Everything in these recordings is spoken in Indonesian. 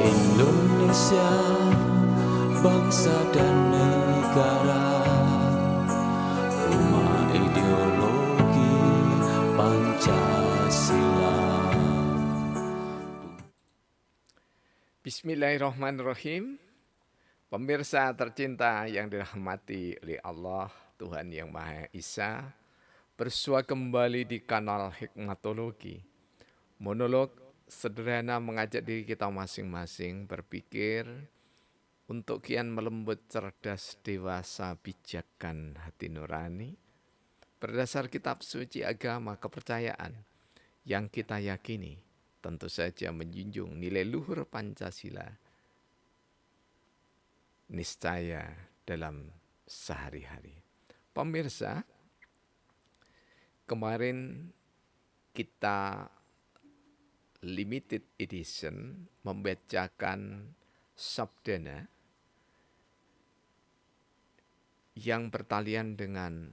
Indonesia, bangsa dan negara, rumah ideologi Pancasila. Bismillahirrahmanirrahim. Pemirsa tercinta yang dirahmati oleh Allah, Tuhan Yang Maha Esa, bersua kembali di kanal Hikmatologi. Monolog sederhana mengajak diri kita masing-masing berpikir untuk kian melembut, cerdas, dewasa, bijakan, hati nurani, berdasar kitab suci agama kepercayaan yang kita yakini, tentu saja menjunjung nilai luhur Pancasila niscaya dalam sehari-hari. Pemirsa, kemarin kita limited edition membacakan sabdana yang bertalian dengan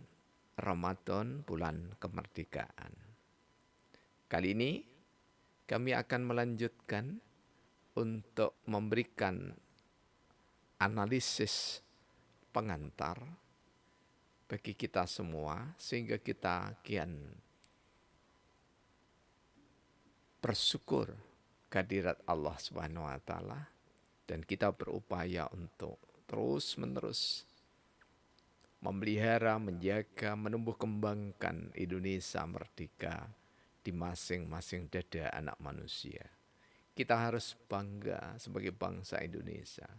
Ramadan, bulan kemerdekaan. Kali ini kami akan melanjutkan untuk memberikan analisis pengantar bagi kita semua sehingga kita kian bersyukur kehadirat Allah Subhanahu wa taala dan kita berupaya untuk terus-menerus memelihara, menjaga, menumbuh kembangkan Indonesia merdeka di masing-masing dada anak manusia. Kita harus bangga sebagai bangsa Indonesia.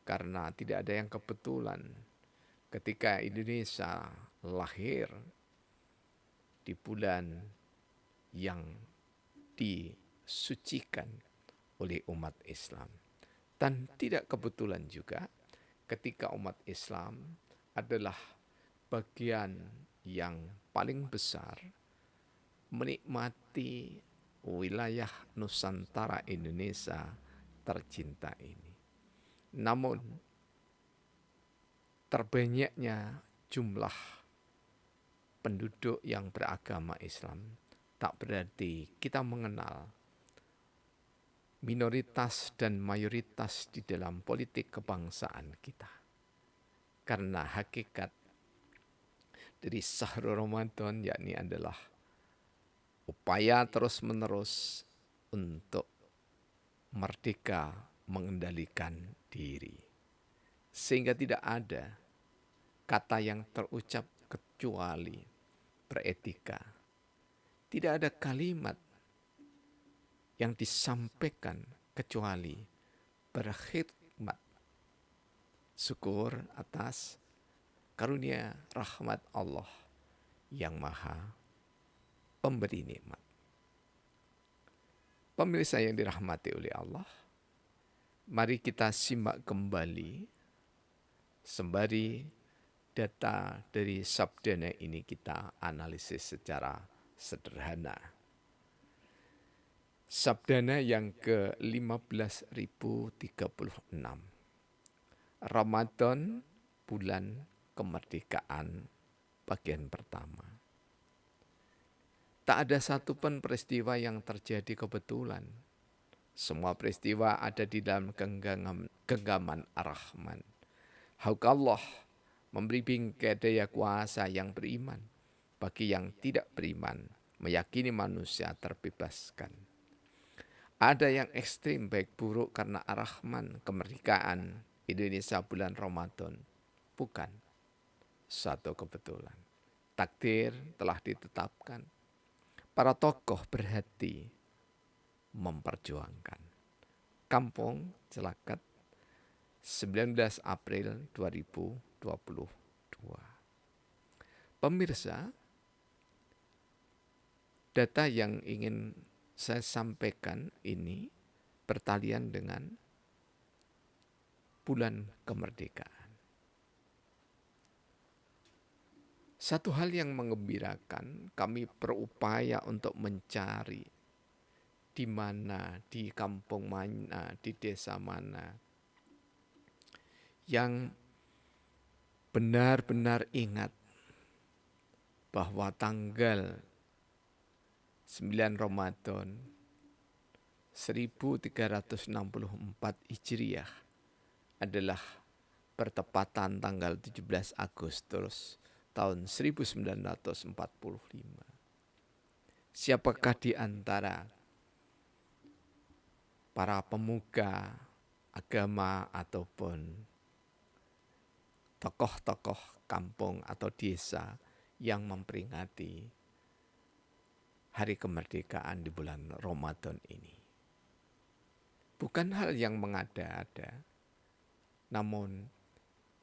Karena tidak ada yang kebetulan ketika Indonesia lahir di bulan yang disucikan oleh umat Islam. Dan tidak kebetulan juga ketika umat Islam adalah bagian yang paling besar menikmati wilayah Nusantara Indonesia tercinta ini. Namun, terbanyaknya jumlah penduduk yang beragama Islam tak berarti kita mengenal minoritas dan mayoritas di dalam politik kebangsaan kita. Karena hakikat dari Syahrul Ramadan yakni adalah upaya terus-menerus untuk merdeka mengendalikan diri. Sehingga tidak ada kata yang terucap kecuali beretika. Tidak ada kalimat yang disampaikan kecuali berkhidmat. Syukur atas karunia rahmat Allah yang maha pemberi nikmat. Pemirsa yang dirahmati oleh Allah, mari kita simak kembali sembari data dari sabdana ini kita analisis secara sederhana. Sabdana yang ke-15.036. Ramadan, bulan kemerdekaan, bagian pertama. Tak ada satupun peristiwa yang terjadi kebetulan. Semua peristiwa ada di dalam genggaman Ar-Rahman. Hauk Allah memberi bingkai daya kuasa yang beriman. Bagi yang tidak beriman, meyakini manusia terbebaskan. Ada yang ekstrim baik buruk karena Ar-Rahman, kemerdekaan Indonesia bulan Ramadan. Bukan suatu kebetulan. Takdir telah ditetapkan. Para tokoh berhati memperjuangkan. Kampung Celakat 19 April 2022. Pemirsa, data yang ingin saya sampaikan ini bertalian dengan bulan kemerdekaan. Satu hal yang mengembirakan, kami berupaya untuk mencari di mana, di kampung mana, di desa mana yang benar-benar ingat bahwa tanggal 9 Ramadan 1364 Hijriah adalah bertepatan tanggal 17 Agustus tahun 1945. Siapakah di antara para pemuka agama ataupun tokoh-tokoh kampung atau desa yang memperingati hari kemerdekaan di bulan Ramadan ini? Bukan hal yang mengada-ada, namun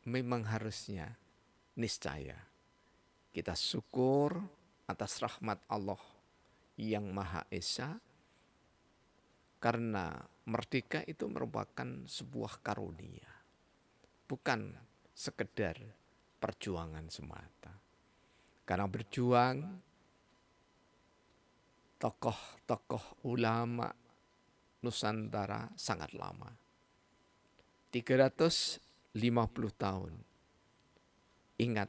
memang harusnya niscaya kita syukur atas rahmat Allah yang Maha Esa, karena merdeka itu merupakan sebuah karunia, bukan sekedar perjuangan semata. Karena berjuang, tokoh-tokoh ulama Nusantara sangat lama. 350 tahun. Ingat,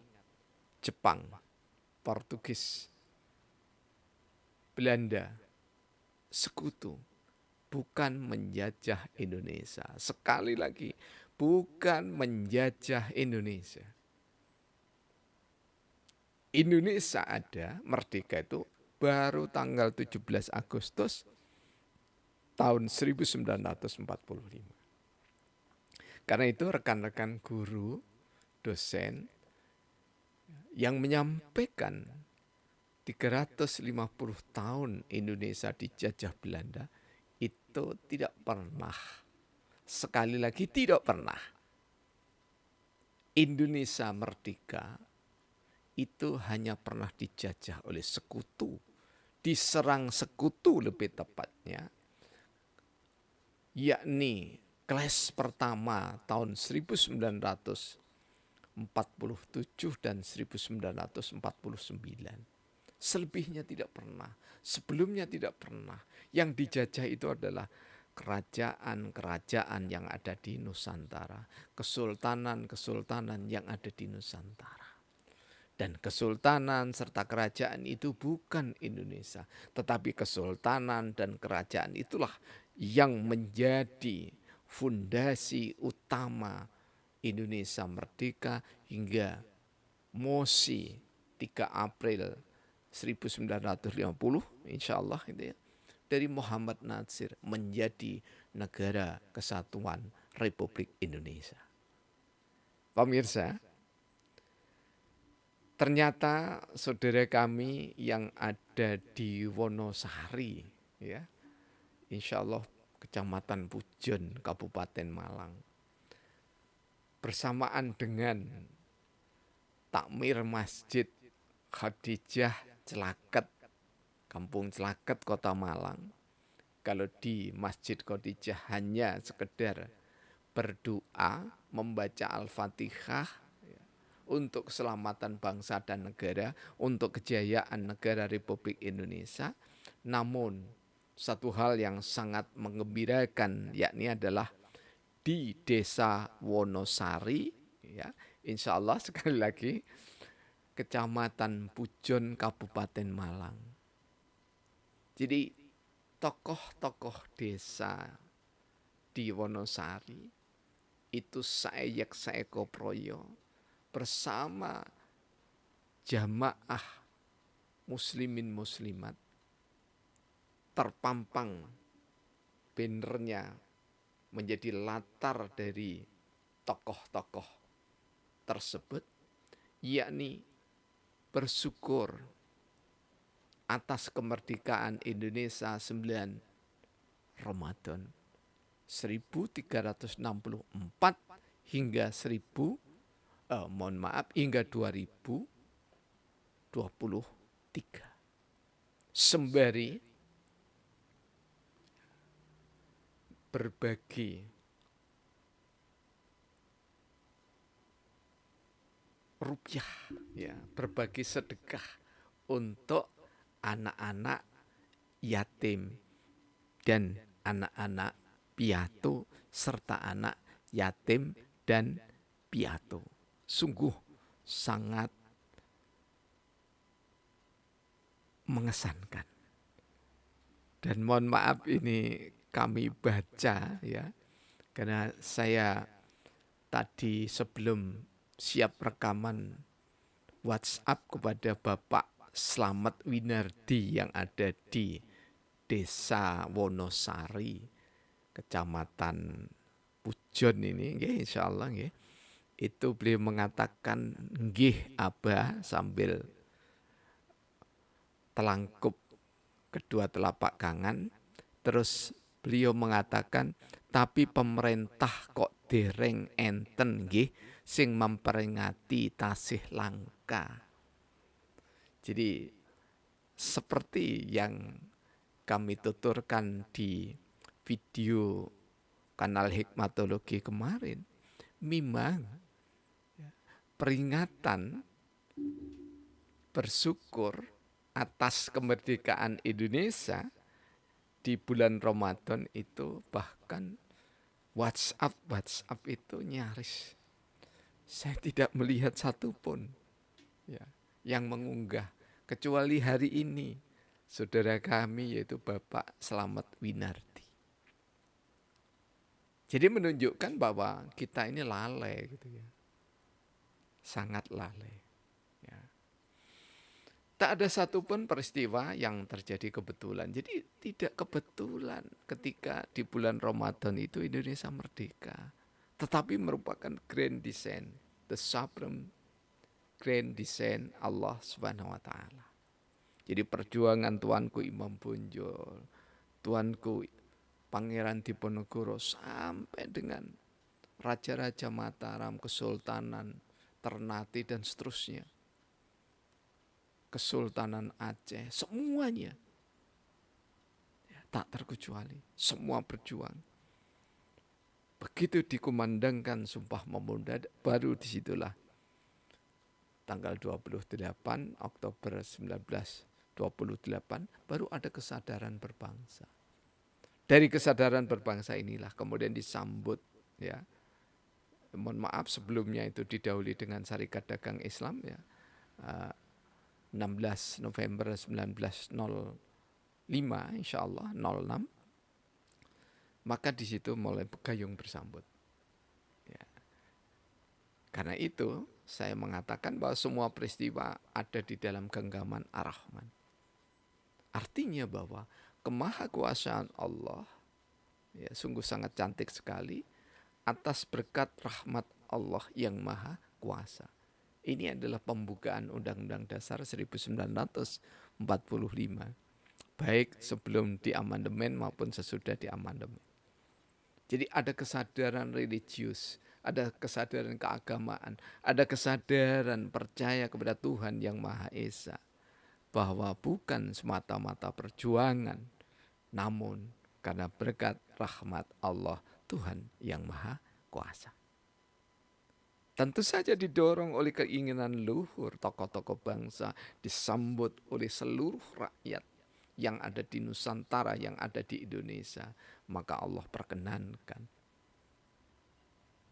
Jepang, Portugis, Belanda, sekutu, bukan menjajah Indonesia. Sekali lagi, bukan menjajah Indonesia. Indonesia ada, merdeka itu baru tanggal 17 Agustus tahun 1945. Karena itu rekan-rekan guru, dosen yang menyampaikan 350 tahun Indonesia dijajah Belanda itu tidak pernah, sekali lagi tidak pernah, Indonesia merdeka itu hanya pernah dijajah oleh sekutu, diserang sekutu lebih tepatnya, yakni Clash pertama tahun 1947 dan 1949. Selebihnya tidak pernah, sebelumnya tidak pernah. Yang dijajah itu adalah kerajaan-kerajaan yang ada di Nusantara, kesultanan-kesultanan yang ada di Nusantara. Dan kesultanan serta kerajaan itu bukan Indonesia, tetapi kesultanan dan kerajaan itulah yang menjadi fondasi utama Indonesia merdeka hingga Mosi 3 April 1950, insya Allah gitu ya, dari Muhammad Natsir menjadi negara kesatuan Republik Indonesia. Pemirsa, ternyata saudara kami yang ada di Wonosari, ya, insya Allah Kecamatan Pujon, Kabupaten Malang, bersamaan dengan takmir Masjid Khadijah Celaket, Kampung Celaket, Kota Malang. Kalau di Masjid Khadijah hanya sekedar berdoa, membaca Al-Fatihah untuk keselamatan bangsa dan negara, untuk kejayaan negara Republik Indonesia. Namun satu hal yang sangat menggembirakan yakni adalah di Desa Wonosari, ya, insya Allah sekali lagi Kecamatan Pujon, Kabupaten Malang. Jadi tokoh-tokoh desa di Wonosari itu saeyak saeko proyo bersama jamaah muslimin muslimat, terpampang bannernya menjadi latar dari tokoh-tokoh tersebut, yakni bersyukur atas kemerdekaan Indonesia 9 Ramadan 1364 hingga hingga 2023. Sembari berbagi rupiah, ya, berbagi sedekah untuk anak-anak yatim dan anak-anak piatu serta anak yatim dan piatu. Sungguh sangat mengesankan. Dan mohon maaf ini kami baca ya. Karena saya tadi sebelum siap rekaman WhatsApp kepada Bapak Slamet Winardi yang ada di Desa Wonosari, Kecamatan Pujon ini, nggih, insyaallah nggih. Itu beliau mengatakan nggih Abah sambil telangkup kedua telapak tangan. Terus beliau mengatakan, tapi pemerintah kok dereng enten nggih sing memperingati tasih langka. Jadi seperti yang kami tuturkan di video kanal Hikmatologi kemarin, memang peringatan bersyukur atas kemerdekaan Indonesia di bulan Ramadan itu bahkan WhatsApp itu nyaris saya tidak melihat satupun ya, yang mengunggah kecuali hari ini saudara kami yaitu Bapak Slamet Winardi. Jadi menunjukkan bahwa kita ini lalai gitu ya. Sangat lalai. Ya. Tak ada satupun peristiwa yang terjadi kebetulan. Jadi tidak kebetulan ketika di bulan Ramadan itu Indonesia merdeka. Tetapi merupakan grand design, the supreme grand design Allah Subhanahu wa taala. Jadi perjuangan tuanku Imam Bonjol, tuanku Pangeran Diponegoro sampai dengan raja-raja Mataram, Kesultanan Ternate dan seterusnya. Kesultanan Aceh, semuanya tak terkecuali, semua berjuang. Begitu dikumandangkan Sumpah Pemuda, baru disitulah tanggal 28 Oktober 1928 baru ada kesadaran berbangsa. Dari kesadaran berbangsa inilah kemudian disambut ya. Mohon maaf sebelumnya itu didahului dengan Syarikat Dagang Islam ya. 16 November 1905 insyaallah 06. Maka di situ mulai gayung bersambut. Ya. Karena itu saya mengatakan bahwa semua peristiwa ada di dalam genggaman Ar-Rahman. Artinya bahwa kemahakuasaan Allah ya sungguh sangat cantik sekali atas berkat rahmat Allah yang maha kuasa. Ini adalah pembukaan Undang-Undang Dasar 1945. Baik sebelum diamandemen maupun sesudah diamandemen. Jadi ada kesadaran religius, ada kesadaran keagamaan, ada kesadaran percaya kepada Tuhan yang Maha Esa. Bahwa bukan semata-mata perjuangan, namun karena berkat rahmat Allah Tuhan yang Maha Kuasa. Tentu saja didorong oleh keinginan luhur tokoh-tokoh bangsa, disambut oleh seluruh rakyat yang ada di Nusantara, yang ada di Indonesia. Maka Allah perkenankan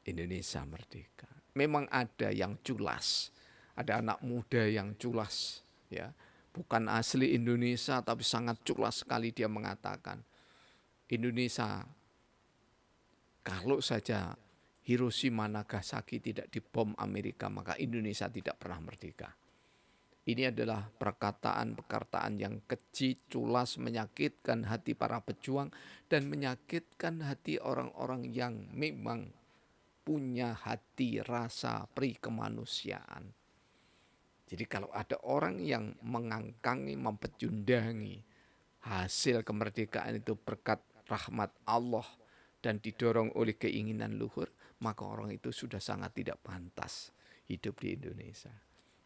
Indonesia merdeka. Memang ada yang culas, ada anak muda yang culas, ya, bukan asli Indonesia tapi sangat culas sekali dia mengatakan Indonesia kalau saja Hiroshima Nagasaki tidak dibom Amerika maka Indonesia tidak pernah merdeka. Ini adalah perkataan yang keji, culas, menyakitkan hati para pejuang dan menyakitkan hati orang-orang yang memang punya hati rasa pri kemanusiaan. Jadi kalau ada orang yang mengangkangi, mempecundangi hasil kemerdekaan itu berkat rahmat Allah dan didorong oleh keinginan luhur, maka orang itu sudah sangat tidak pantas hidup di Indonesia.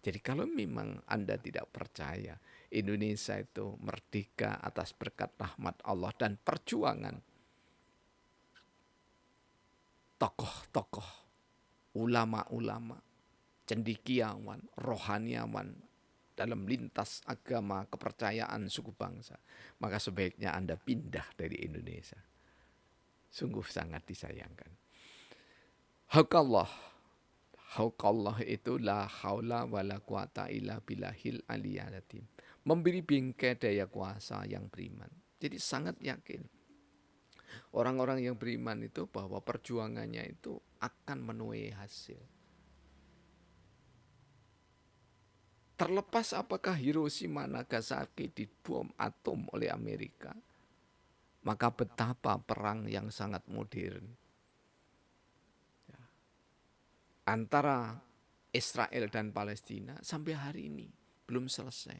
Jadi kalau memang Anda tidak percaya Indonesia itu merdeka atas berkat rahmat Allah dan perjuangan tokoh-tokoh, ulama-ulama, cendekiawan, rohaniawan dalam lintas agama kepercayaan suku bangsa, maka sebaiknya Anda pindah dari Indonesia. Sungguh sangat disayangkan. Haukallah itu la haula wala quwata illa billahil aliyyil azim. Memberi bingkai daya kuasa yang beriman. Jadi sangat yakin Orang-orang yang beriman itu bahwa perjuangannya itu akan menuai hasil. Terlepas apakah Hiroshima Nagasaki dibom atom oleh Amerika, maka betapa perang yang sangat modern antara Israel dan Palestina sampai hari ini belum selesai.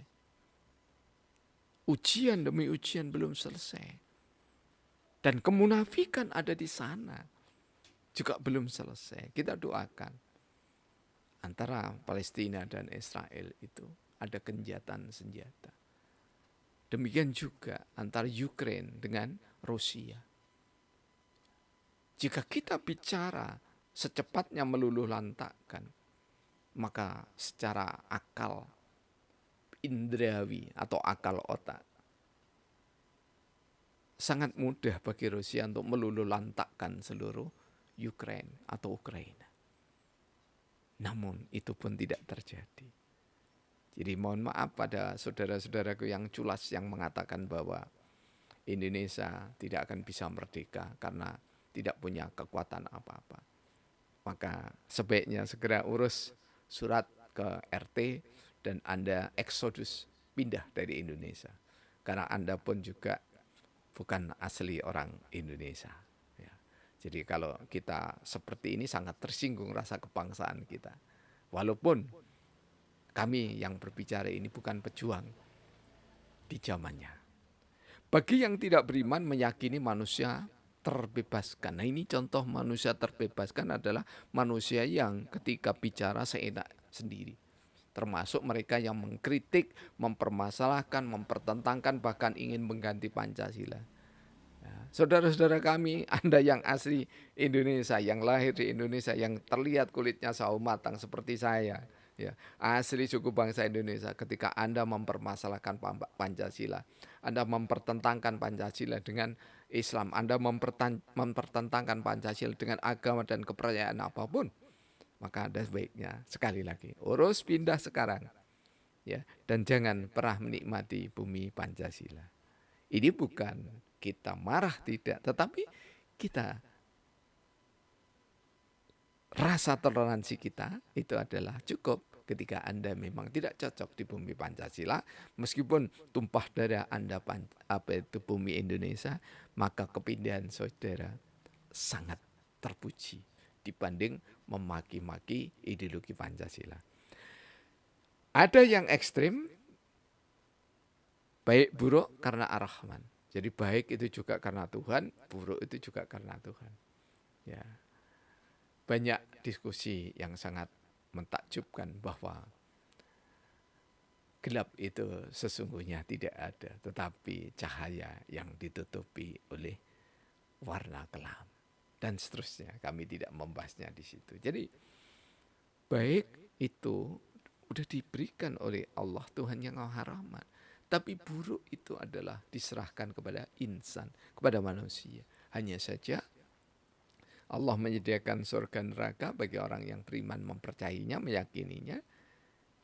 Ujian demi ujian belum selesai. Dan kemunafikan ada di sana juga belum selesai. Kita doakan antara Palestina dan Israel itu ada genjatan senjata. Demikian juga antara Ukraina dengan Rusia. Jika kita bicara secepatnya meluluh lantakkan, maka secara akal indrawi atau akal otak sangat mudah bagi Rusia untuk meluluh lantakkan seluruh Ukraina atau Ukraina. Namun itu pun tidak terjadi. Jadi mohon maaf pada saudara-saudaraku yang culas yang mengatakan bahwa Indonesia tidak akan bisa merdeka karena tidak punya kekuatan apa-apa. Maka sebaiknya segera urus surat ke RT dan Anda eksodus pindah dari Indonesia. Karena Anda pun juga bukan asli orang Indonesia. Ya. Jadi kalau kita seperti ini sangat tersinggung rasa kebangsaan kita. Walaupun kami yang berbicara ini bukan pejuang di zamannya. Bagi yang tidak beriman meyakini manusia terbebaskan. Nah ini contoh manusia terbebaskan adalah manusia yang ketika bicara seenak sendiri. Termasuk mereka yang mengkritik, mempermasalahkan, mempertentangkan, bahkan ingin mengganti Pancasila. Saudara-saudara kami, Anda yang asli Indonesia, yang lahir di Indonesia, yang terlihat kulitnya sawo matang seperti saya, ya, asli suku bangsa Indonesia, ketika Anda mempermasalahkan Pancasila, Anda mempertentangkan Pancasila dengan Islam, Anda mempertentangkan Pancasila dengan agama dan kepercayaan apapun, maka Anda sebaiknya sekali lagi urus pindah sekarang, ya, dan jangan pernah menikmati bumi Pancasila. Ini bukan kita marah tidak, tetapi kita rasa toleransi kita itu adalah cukup ketika Anda memang tidak cocok di bumi Pancasila, meskipun tumpah darah Anda itu bumi Indonesia, maka kepindahan saudara sangat terpuji dibanding memaki-maki ideologi Pancasila. Ada yang ekstrim, baik buruk karena Ar-Rahman. Jadi baik itu juga karena Tuhan, buruk itu juga karena Tuhan. Ya. Banyak diskusi yang sangat mentakjubkan bahwa gelap itu sesungguhnya tidak ada, tetapi cahaya yang ditutupi oleh warna kelam. Dan seterusnya, kami tidak membahasnya di situ. Jadi baik itu udah diberikan oleh Allah Tuhan yang Maha Rahman. Tapi buruk itu adalah diserahkan kepada insan, kepada manusia. Hanya saja Allah menyediakan surga neraka bagi orang yang beriman, mempercayainya, meyakininya.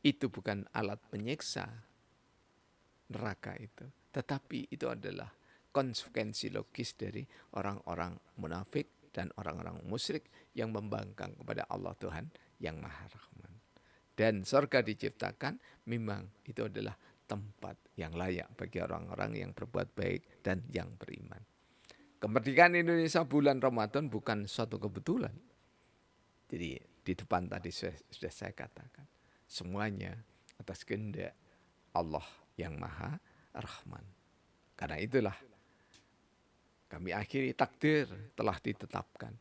Itu bukan alat penyiksa neraka itu. Tetapi itu adalah konsekuensi logis dari orang-orang munafik dan orang-orang musyrik yang membangkang kepada Allah Tuhan yang Maha Rahman. Dan surga diciptakan memang itu adalah tempat yang layak bagi orang-orang yang berbuat baik dan yang beriman. Kemerdekaan Indonesia bulan Ramadan bukan suatu kebetulan. Jadi di depan tadi sudah saya katakan, semuanya atas kehendak Allah yang Maha Rahman. Karena itulah kami akhiri takdir telah ditetapkan.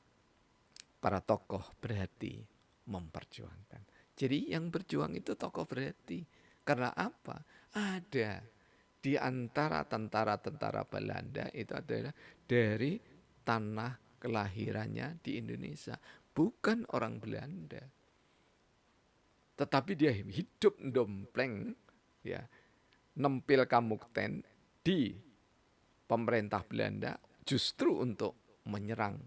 Para tokoh berhati memperjuangkan. Jadi yang berjuang itu tokoh berhati. Karena apa? Ada di antara tentara-tentara Belanda itu adalah dari tanah kelahirannya di Indonesia. Bukan orang Belanda. Tetapi dia hidup dompleng, ya, nempil kamukten di pemerintah Belanda justru untuk menyerang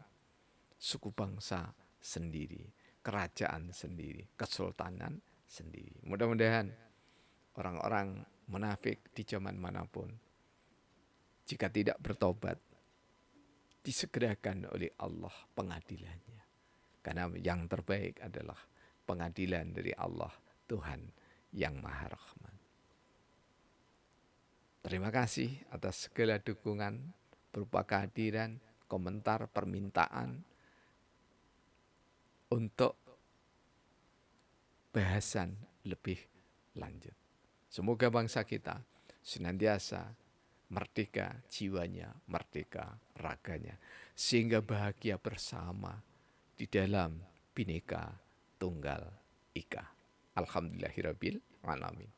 suku bangsa sendiri, kerajaan sendiri, kesultanan sendiri. Mudah-mudahan orang-orang munafik di zaman manapun, jika tidak bertobat, disegerakan oleh Allah pengadilannya. Karena yang terbaik adalah pengadilan dari Allah, Tuhan yang Maha Rahman. Terima kasih atas segala dukungan berupa kehadiran, komentar, permintaan untuk bahasan lebih lanjut. Semoga bangsa kita senantiasa merdeka jiwanya, merdeka raganya, sehingga bahagia bersama di dalam Bhinneka Tunggal Ika. Alhamdulillahirabbil alamin.